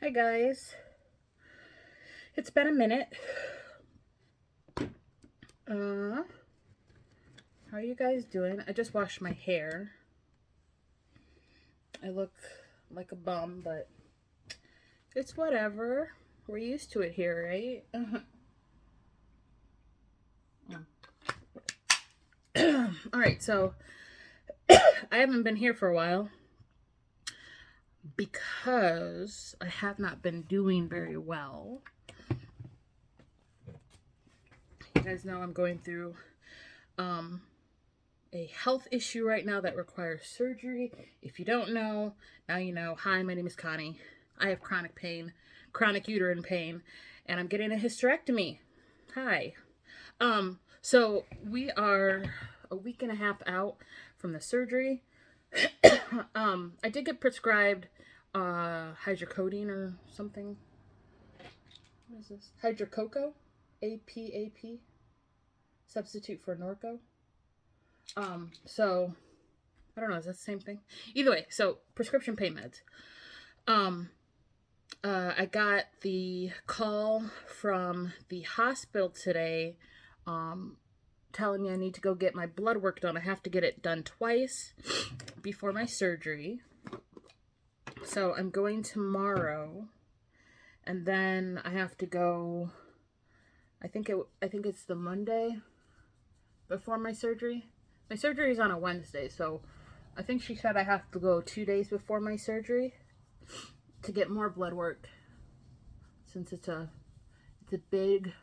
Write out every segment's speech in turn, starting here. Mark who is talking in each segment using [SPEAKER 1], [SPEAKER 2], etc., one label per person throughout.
[SPEAKER 1] Hi guys, it's been a minute. Uh, how are you guys doing? I just washed my hair. I look like a bum, but it's whatever. We're used to it here, right? All right, so I haven't been here for a while because I have not been doing very well. You guys know I'm going through um, a health issue right now that requires surgery. If you don't know, now you know. Hi, my name is Connie. I have chronic pain, chronic uterine pain, and I'm getting a hysterectomy. Hi. So we are a week and a half out from the surgery. I did get prescribed hydrocodone or something. What is this? Hydrococo? APAP? Substitute for Norco. So I don't know, is that the same thing? Either way, so prescription pain meds. Um, I got the call from the hospital today, um, telling me I need to go get my blood work done. I have to get it done twice before my surgery. So I'm going tomorrow, and then I have to go. I think it's the Monday before my surgery. My surgery is on a Wednesday, so I think she said I have to go 2 days before my surgery to get more blood work, since it's a big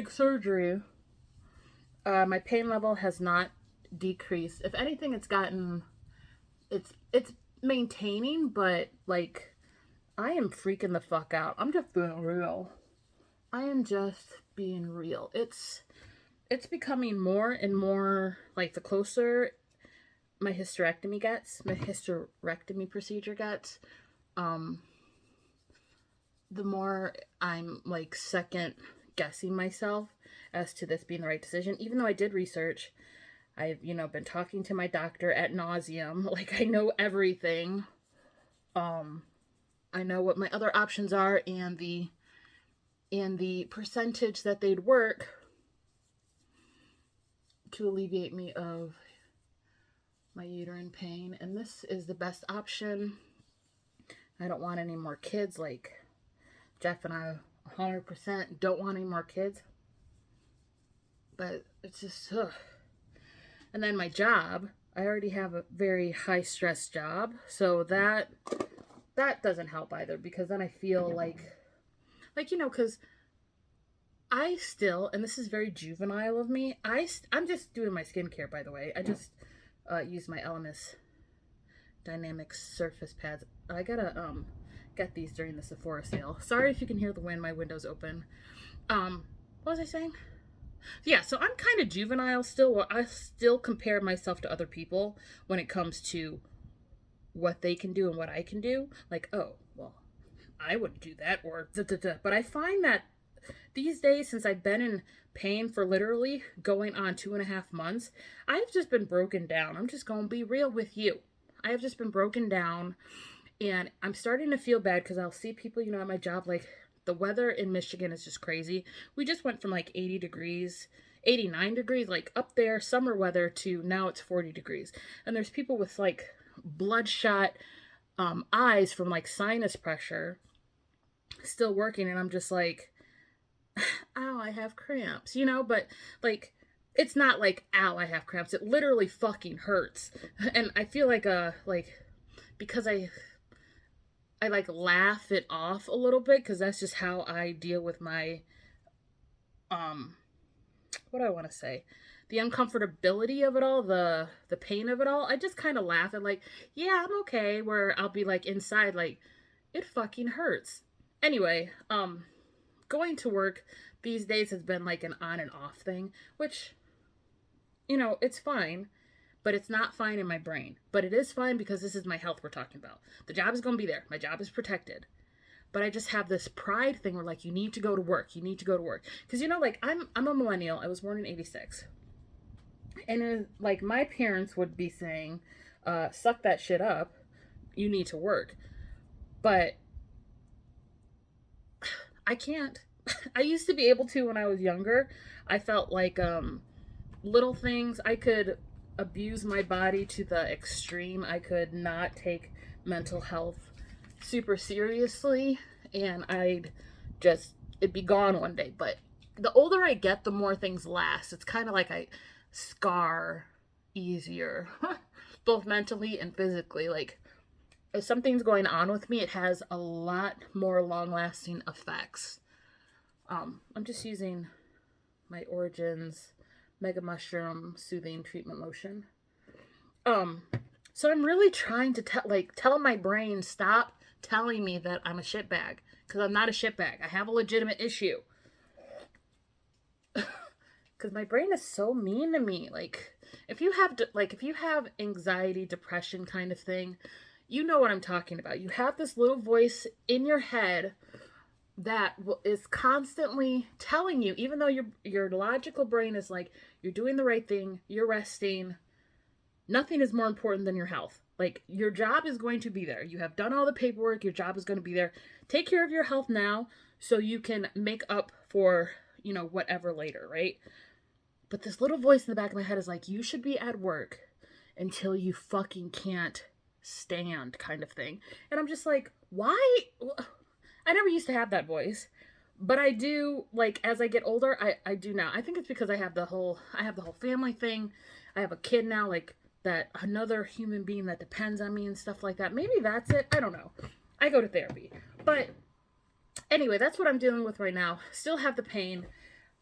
[SPEAKER 1] surgery. My pain level has not decreased. If anything, it's maintaining, but like I am freaking the fuck out. I'm just being real. I am just being real. It's becoming more and more like the closer my hysterectomy procedure gets, um, the more I'm like second guessing myself as to this being the right decision. Even though I did research, I've been talking to my doctor at nauseum. Like I know everything. Um, I know what my other options are and the percentage that they'd work to alleviate me of my uterine pain, and this is the best option. I don't want any more kids. Like Jeff and I 100% don't want any more kids. But it's just, ugh. And then my job, I already have a very high stress job, so that doesn't help either, because then I feel like because I still, and this is very juvenile of me, I'm just doing my skincare, by the way. I just use my Elemis Dynamic Surface Pads. I gotta get these during the Sephora sale. Sorry if you can hear the wind. My window's open. What was I saying? Yeah, so I'm kind of juvenile still. I still compare myself to other people when it comes to what they can do and what I can do. Like, oh, well, I wouldn't do that, or da da da. But I find that these days, since I've been in pain for literally going on 2.5 months, I've just been broken down. I'm just going to be real with you. I have just been broken down, and I'm starting to feel bad because I'll see people, at my job, like the weather in Michigan is just crazy. We just went from like 80 degrees, 89 degrees, like up there, summer weather, to now it's 40 degrees. And there's people with like bloodshot eyes from like sinus pressure still working, and I'm just like, ow, I have cramps, but like, it's not like, ow, I have cramps. It literally fucking hurts. And I feel like, because I like laugh it off a little bit, because that's just how I deal with my, um, what do I want to say? The uncomfortability of it all, the pain of it all. I just kind of laugh at like, yeah, I'm okay. Where I'll be like inside, like, it fucking hurts. Anyway, going to work these days has been like an on and off thing, which, it's fine, but it's not fine in my brain. But it is fine because this is my health we're talking about. The job is going to be there. My job is protected. But I just have this pride thing where like, you need to go to work. You need to go to work. Because like, I'm a millennial. I was born in 86. And like, my parents would be saying, suck that shit up. You need to work. But I can't. I used to be able to when I was younger. I felt like little things, I could abuse my body to the extreme. I could not take mental health super seriously, and I'd just, it'd be gone one day. But the older I get, the more things last. It's kind of like I scar easier, both mentally and physically. Like, if something's going on with me, it has a lot more long lasting effects. I'm just using my Origins Mega Mushroom Soothing Treatment Lotion. So I'm really trying to tell my brain, stop telling me that I'm a shitbag, because I'm not a shitbag. I have a legitimate issue. Because my brain is so mean to me. Like, if you have anxiety, depression kind of thing, you know what I'm talking about. You have this little voice in your head that is constantly telling you, even though your logical brain is like, you're doing the right thing, you're resting, nothing is more important than your health. Like, your job is going to be there. You have done all the paperwork, your job is going to be there. Take care of your health now so you can make up for, whatever later, right? But this little voice in the back of my head is like, you should be at work until you fucking can't stand, kind of thing. And I'm just like, why? I never used to have that voice, but I do, like, as I get older, I do now. I think it's because I have the whole family thing. I have a kid now, like, that another human being that depends on me and stuff like that. Maybe that's it. I don't know. I go to therapy. But anyway, that's what I'm dealing with right now. Still have the pain.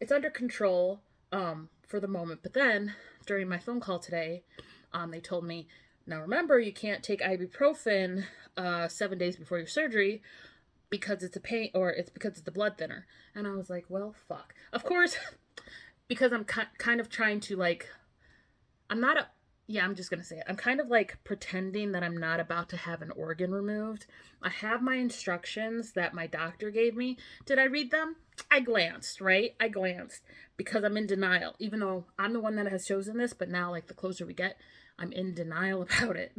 [SPEAKER 1] It's under control for the moment. But then, during my phone call today, they told me, now remember, you can't take ibuprofen 7 days before your surgery, because it's a pain, or it's because it's a blood thinner. And I was like, well, fuck. Of course, because I'm kind of trying to, like, I'm just going to say it. I'm kind of like pretending that I'm not about to have an organ removed. I have my instructions that my doctor gave me. Did I read them? I glanced, right? I glanced because I'm in denial, even though I'm the one that has chosen this. But now, like, the closer we get, I'm in denial about it.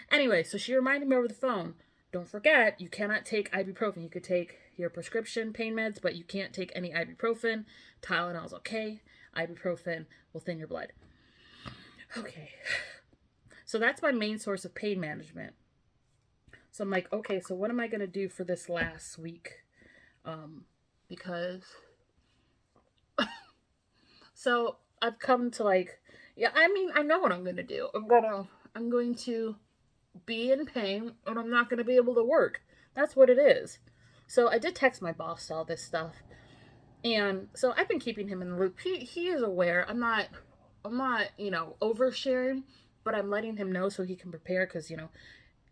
[SPEAKER 1] Anyway, so she reminded me over the phone, don't forget, you cannot take ibuprofen. You could take your prescription pain meds, but you can't take any ibuprofen. Tylenol's okay. Ibuprofen will thin your blood. Okay. So that's my main source of pain management. So I'm like, okay, so what am I going to do for this last week? Because so I've come to, like, I know what I'm going to do. I'm going to be in pain, and I'm not going to be able to work. That's what it is. So I did text my boss all this stuff, and so I've been keeping him in the loop. He is aware. I'm not oversharing, but I'm letting him know so he can prepare, because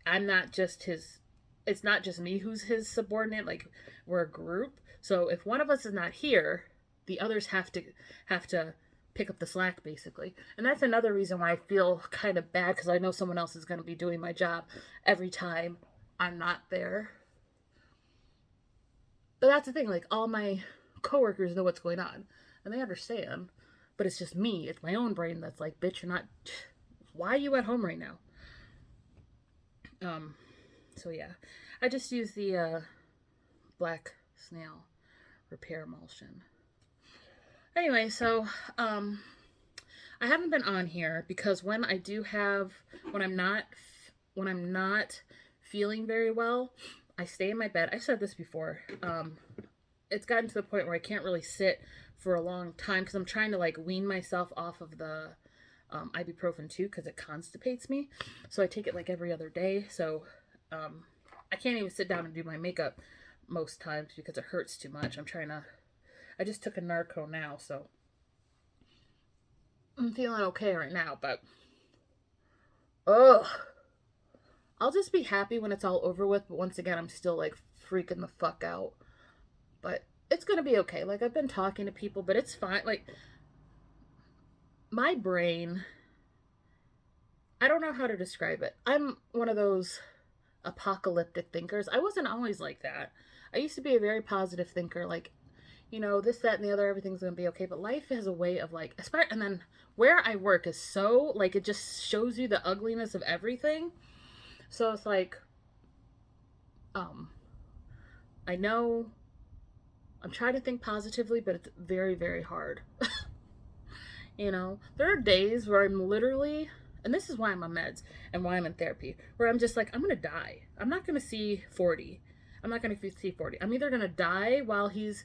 [SPEAKER 1] I'm not just his. It's not just me who's his subordinate. Like, we're a group. So if one of us is not here, the others have to pick up the slack, basically. And that's another reason why I feel kind of bad, because I know someone else is going to be doing my job every time I'm not there. But that's the thing, like, all my coworkers know what's going on, and they understand, but it's just me. It's my own brain that's like, bitch, you're not, why are you at home right now? So yeah, I just use the Black Snail Repair Emulsion. Anyway, so I haven't been on here because when I'm not feeling very well, I stay in my bed. I've said this before. It's gotten to the point where I can't really sit for a long time because I'm trying to, like, wean myself off of the ibuprofen too, because it constipates me. So I take it like every other day. So I can't even sit down and do my makeup most times because it hurts too much. I just took a Narco now, so I'm feeling okay right now, but I'll just be happy when it's all over with. But once again, I'm still, like, freaking the fuck out. But it's gonna be okay. Like, I've been talking to people, but it's fine. Like, my brain, I don't know how to describe it. I'm one of those apocalyptic thinkers. I wasn't always like that. I used to be a very positive thinker, like, this, that, and the other, everything's gonna be okay. But life has a way of, like, and then where I work is so, like, it just shows you the ugliness of everything. So it's like, I know I'm trying to think positively, but it's very, very hard. You know, there are days where I'm literally, and this is why I'm on meds and why I'm in therapy, where I'm just like, I'm gonna die. I'm not gonna see 40. I'm not gonna see 40. I'm either gonna die while he's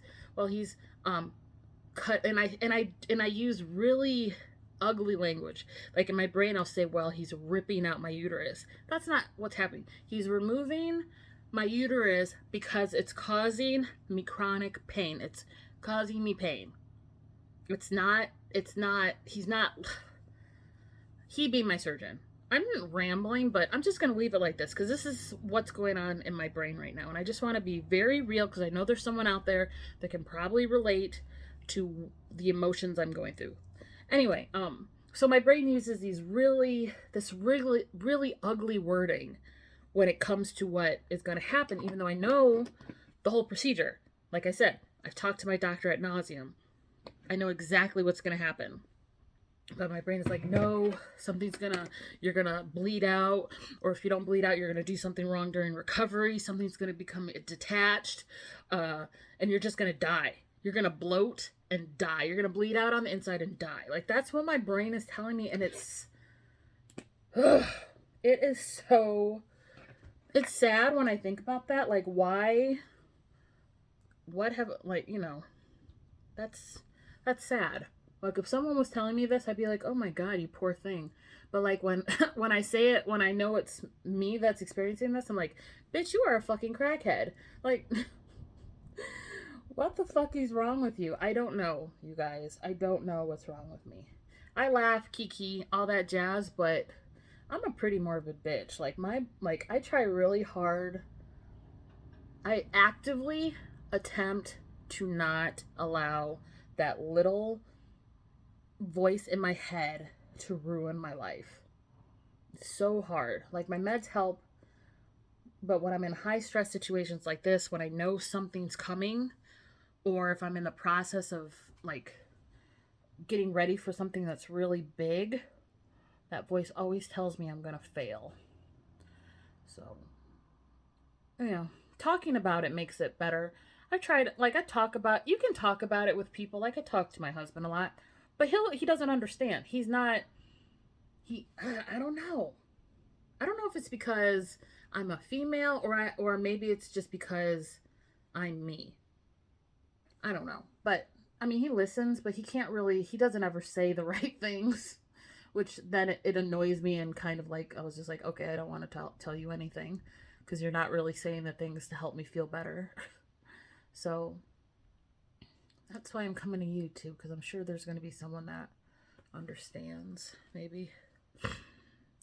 [SPEAKER 1] cut, and I use really ugly language. Like in my brain, I'll say, well, he's ripping out my uterus. That's not what's happening. He's removing my uterus because it's causing me chronic pain. It's causing me pain. He's not, he being my surgeon. I'm rambling, but I'm just going to leave it like this because this is what's going on in my brain right now. And I just want to be very real because I know there's someone out there that can probably relate to the emotions I'm going through. Anyway, so my brain uses this really ugly wording when it comes to what is going to happen, even though I know the whole procedure. Like I said, I've talked to my doctor ad nauseum. I know exactly what's going to happen. But my brain is like, no, you're gonna bleed out, or if you don't bleed out, you're gonna do something wrong during recovery. Something's gonna become detached, and you're just gonna die. You're gonna bloat and die. You're gonna bleed out on the inside and die. Like, that's what my brain is telling me, and it's sad when I think about that. Like, why? That's sad. Like, if someone was telling me this, I'd be like, oh my God, you poor thing. But like when when I say it, when I know it's me that's experiencing this, I'm like, bitch, you are a fucking crackhead. Like, what the fuck is wrong with you? I don't know, you guys. I don't know what's wrong with me. I laugh, kiki, all that jazz, but I'm a pretty morbid bitch. I try really hard. I actively attempt to not allow that little voice in my head to ruin my life. It's so hard. Like, my meds help, but when I'm in high stress situations like this, when I know something's coming, or if I'm in the process of like getting ready for something that's really big, that voice always tells me I'm gonna fail. So, talking about it makes it better. I can talk about it with people. Like, I talk to my husband a lot, but he doesn't understand. I don't know. I don't know if it's because I'm a female, or maybe it's just because I'm me. I don't know. But I mean, he listens, but he doesn't ever say the right things, which then it annoys me, and kind of like, I was just like, okay, I don't want to tell you anything because you're not really saying the things to help me feel better. So that's why I'm coming to you too, because I'm sure there's going to be someone that understands, maybe.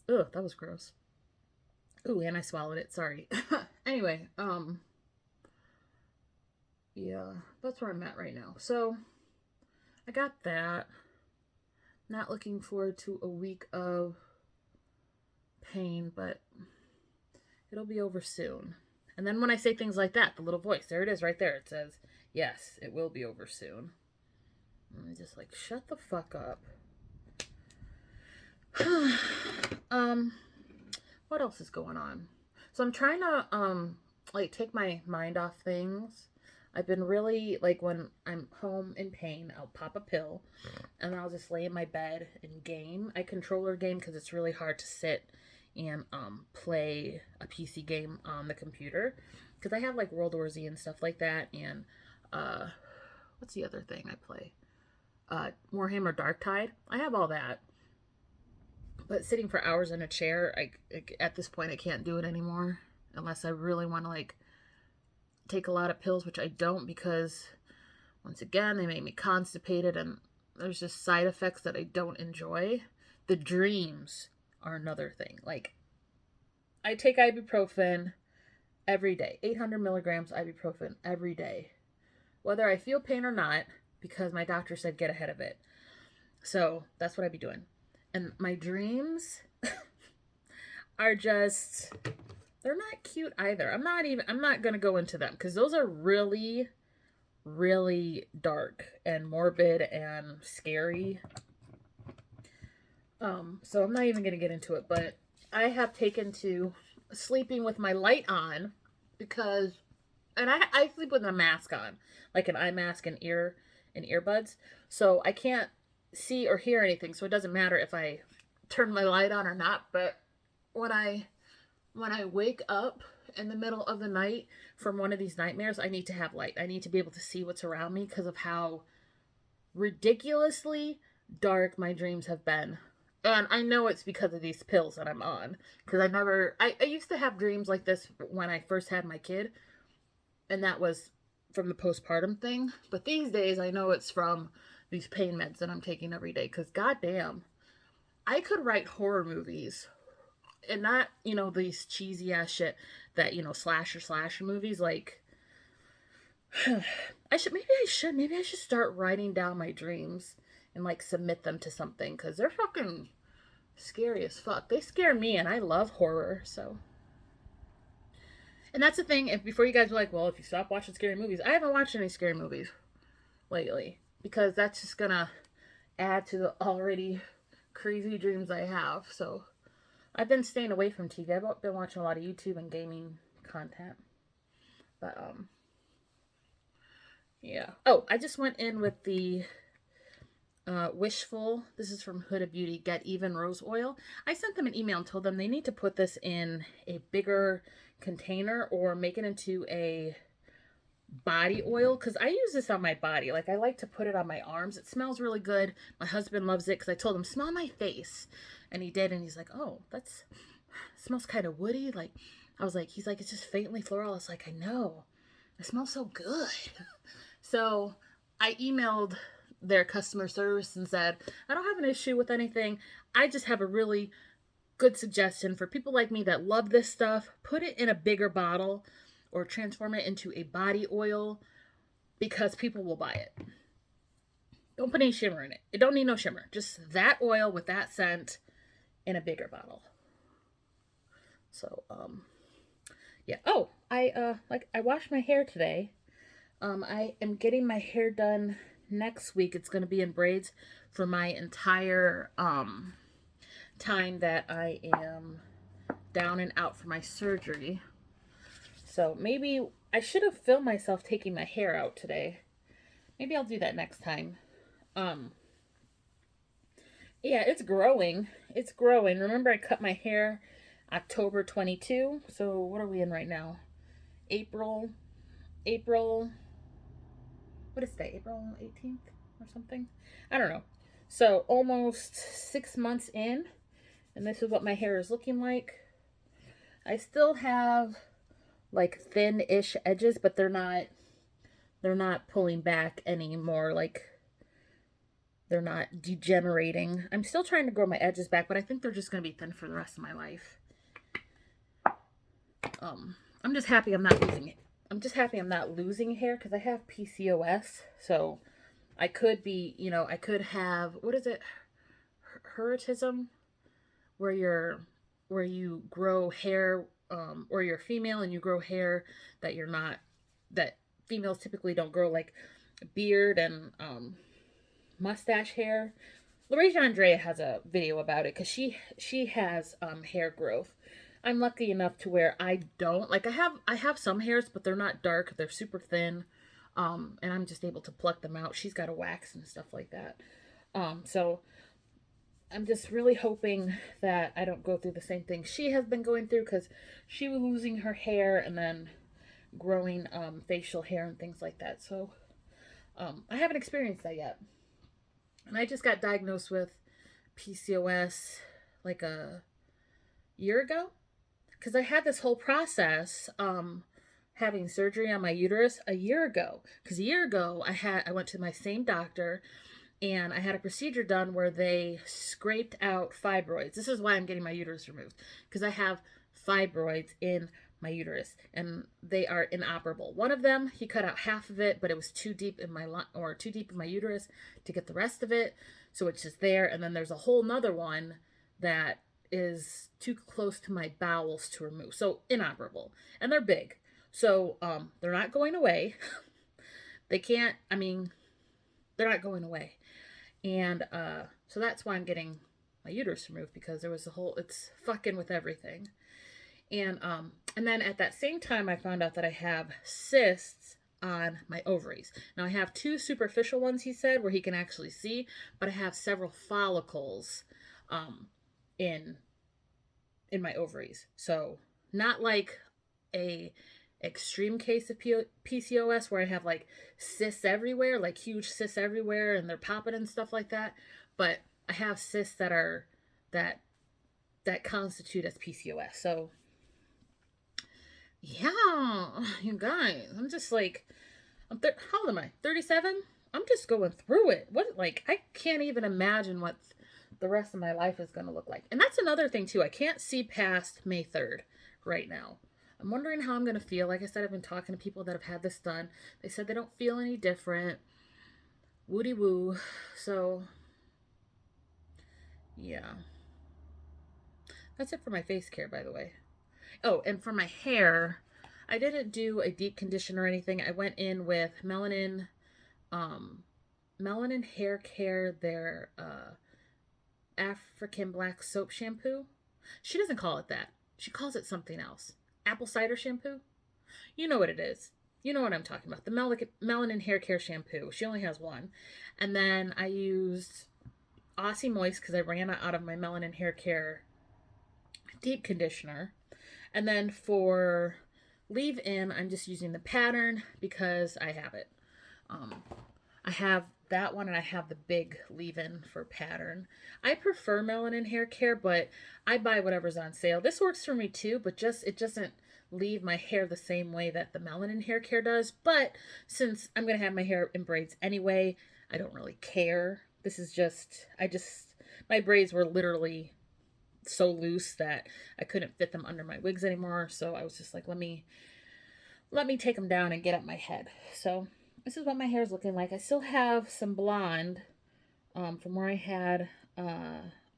[SPEAKER 1] Ugh, that was gross. Ooh, and I swallowed it. Sorry. Anyway, yeah, that's where I'm at right now. So I got that. Not looking forward to a week of pain, but it'll be over soon. And then when I say things like that, the little voice, there it is right there. It says, yes, it will be over soon. And I'm just like, shut the fuck up. What else is going on? So I'm trying to, take my mind off things. I've been really, like, when I'm home in pain, I'll pop a pill, and I'll just lay in my bed and game. I controller game because it's really hard to sit and play a PC game on the computer, because I have like World War Z and stuff like that, and what's the other thing I play? Warhammer Darktide. I have all that, but sitting for hours in a chair, at this point I can't do it anymore unless I really want to like take a lot of pills, which I don't, because once again they make me constipated, and there's just side effects that I don't enjoy. The dreams are another thing. Like, I take ibuprofen every day, 800 milligrams ibuprofen every day, whether I feel pain or not, because my doctor said get ahead of it. So that's what I'd be doing. And my dreams are just, they're not cute either. I'm not going to go into them because those are really, really dark and morbid and scary. So I'm not even going to get into it, but I have taken to sleeping with my light on because and I sleep with a mask on, like an eye mask and earbuds, so I can't see or hear anything. So it doesn't matter if I turn my light on or not. But when I wake up in the middle of the night from one of these nightmares, I need to have light. I need to be able to see what's around me because of how ridiculously dark my dreams have been. And I know it's because of these pills that I'm on. Because I used to have dreams like this when I first had my kid. And that was from the postpartum thing. But these days, I know it's from these pain meds that I'm taking every day. Because goddamn, I could write horror movies. And not, these cheesy ass shit that, slasher movies. Like, maybe I should start writing down my dreams and like submit them to something because they're fucking scary as fuck. They scare me and I love horror, so. And that's the thing, if before you guys were like, well, if you stop watching scary movies, I haven't watched any scary movies lately because that's just gonna add to the already crazy dreams I have. So I've been staying away from TV. I've been watching a lot of YouTube and gaming content. But yeah. Oh, I just went in with the Wishful. This is from Huda Beauty. Get Even Rose Oil. I sent them an email and told them they need to put this in a bigger container or make it into a body oil because I use this on my body. Like I like to put it on my arms. It smells really good. My husband loves it because I told him smell my face, and he did, and he's like, oh, that's smells kind of woody. Like I was like, he's like, it's just faintly floral. It's like, I know, it smells so good. So I emailed their customer service and said, I don't have an issue with anything. I just have a really good suggestion for people like me that love this stuff. Put it in a bigger bottle or transform it into a body oil because people will buy it. Don't put any shimmer in it. It don't need no shimmer. Just that oil with that scent in a bigger bottle. So, yeah. Oh, I washed my hair today. I am getting my hair done next week. It's going to be in braids for my entire time that I am down and out for my surgery. So maybe I should have filmed myself taking my hair out today. Maybe I'll do that next time. Yeah, it's growing. It's growing. Remember I cut my hair October 22. So what are we in right now? April. What is today? April 18th or something? I don't know. So almost 6 months in, and this is what my hair is looking like. I still have like thin-ish edges, but they're not pulling back anymore. Like they're not degenerating. I'm still trying to grow my edges back, but I think they're just going to be thin for the rest of my life. I'm just happy I'm not losing it. I'm just happy I'm not losing hair because I have PCOS. So I could be, I could have, what is it? Hirsutism, where you grow hair, or you're female and you grow hair that you're not, that females typically don't grow, like beard and mustache hair. Laurasia Andrea has a video about it because she has hair growth. I'm lucky enough to where I don't. Like I have some hairs, but they're not dark. They're super thin. And I'm just able to pluck them out. She's got a wax and stuff like that. So I'm just really hoping that I don't go through the same thing she has been going through because she was losing her hair and then growing facial hair and things like that. So I haven't experienced that yet. And I just got diagnosed with PCOS like a year ago. Because I had this whole process having surgery on my uterus a year ago. Because a year ago, I went to my same doctor and I had a procedure done where they scraped out fibroids. This is why I'm getting my uterus removed. Because I have fibroids in my uterus and they are inoperable. One of them, he cut out half of it, but it was too deep in my uterus to get the rest of it. So it's just there. And then there's a whole nother one that is too close to my bowels to remove. So inoperable. And they're big. So they're not going away. They're not going away. And so that's why I'm getting my uterus removed, because it's fucking with everything. And then at that same time, I found out that I have cysts on my ovaries. Now I have two superficial ones, he said, where he can actually see, but I have several follicles um, in my ovaries. So not like a extreme case of PCOS where I have like cysts everywhere, like huge cysts everywhere, and they're popping and stuff like that. But I have cysts that are that constitute as PCOS. So yeah, you guys, I'm just like, how old am I? 37. I'm just going through it. What, like, I can't even imagine what the rest of my life is going to look like. And that's another thing too. I can't see past May 3rd right now. I'm wondering how I'm going to feel. Like I said, I've been talking to people that have had this done. They said they don't feel any different. Woody woo. So, yeah. That's it for my face care, by the way. Oh, and for my hair, I didn't do a deep condition or anything. I went in with Melanin Hair Care, their African Black Soap Shampoo. She doesn't call it that. She calls it something else. Apple cider shampoo? You know what it is. You know what I'm talking about. The Melanin Hair Care Shampoo. She only has one. And then I used Aussie Moist because I ran out of my Melanin Hair Care deep conditioner. And then for leave-in, I'm just using the Pattern because I have it. I have that one and I have the big leave-in for Pattern. I prefer Melanin Hair Care, but I buy whatever's on sale. This works for me too, but it doesn't leave my hair the same way that the Melanin Hair Care does. But since I'm going to have my hair in braids anyway, I don't really care. This is just, my braids were literally so loose that I couldn't fit them under my wigs anymore. So I was just like, let me take them down and get up my head. So this is what my hair is looking like. I still have some blonde from where I had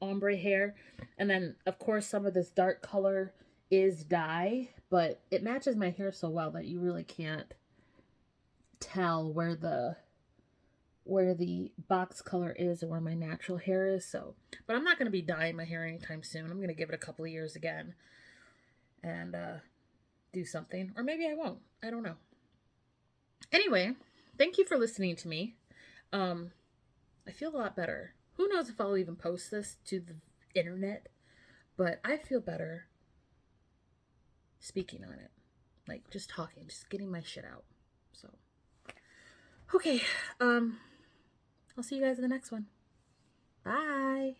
[SPEAKER 1] ombre hair. And then, of course, some of this dark color is dye, but it matches my hair so well that you really can't tell where the box color is and where my natural hair is. So, but I'm not going to be dyeing my hair anytime soon. I'm going to give it a couple of years again and do something. Or maybe I won't. I don't know. Anyway, thank you for listening to me. I feel a lot better. Who knows if I'll even post this to the internet, but I feel better speaking on it. Like, just talking, just getting my shit out. So, okay. I'll see you guys in the next one. Bye.